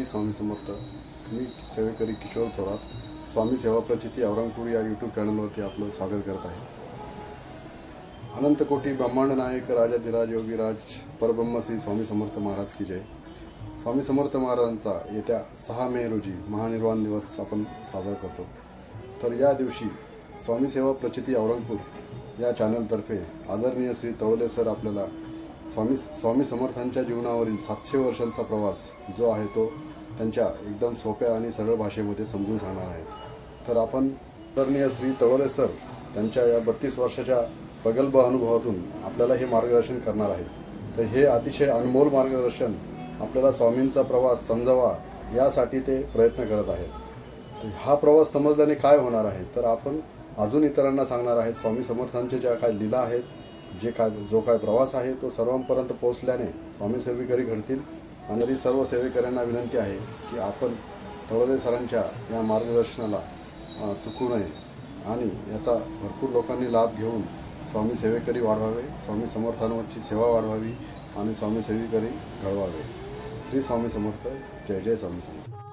स्वामी समर्थ। मी सेवेकरी किशोर थोरात स्वामी सेवा प्रचिती औरंगपुर या यूट्यूब चॅनलवरती आपलं स्वागत करत आहे। अनंत कोटी ब्रह्मांड नायक राजाधिराज योगीराज परब्रह्म श्री स्वामी समर्थ महाराज की जय। स्वामी समर्थ महाराजांचा येत्या 6 मे रोजी महानिर्वाण दिवस आपण साजरा करतो। तर या दिवशी स्वामी सेवा प्रचिती औरंगपुर या चॅनलतर्फे आदरणीय श्री तळोले सर आपल्याला स्वामी समर्थांच्या जीवनावरील 700 वर्षांचा प्रवास जो आहे तो त्यांच्या एकदम सोप्या आणि सरळ भाषेमध्ये समजून सांगणार आहेत। तर आपण आदरणीय श्री तळोले सर त्यांच्या या 32 वर्षाच्या प्रगल्भ अनुभवातून आपल्याला हे मार्गदर्शन करणार आहेत। तर हे अतिशय अनमोल मार्गदर्शन आपल्याला स्वामींचा प्रवास समजावा यासाठी ते प्रयत्न करत आहेत। तर हा प्रवास समजल्याने काय होणार आहे, तर आपण अजून इतरांना सांगणार आहेत स्वामी समर्थांचे ज्या काय लीला आहेत, जो काय प्रवास आहे तो सर्वांपर्यंत पोहोचल्याने स्वामी सेवेकरी घडतील। आणि सर्व सेवेकऱ्यांना विनंती आहे की आपण तळोले सरांच्या या मार्गदर्शनाला चुकू नये आणि याचा भरपूर लोकांनी लाभ घेऊन स्वामी सेवेकरी वाढवावे, स्वामी समर्थांवरची सेवा वाढवावी आणि स्वामी सेवेकरी घडवावे। श्री स्वामी समर्थ। जय जय स्वामी समर्थ।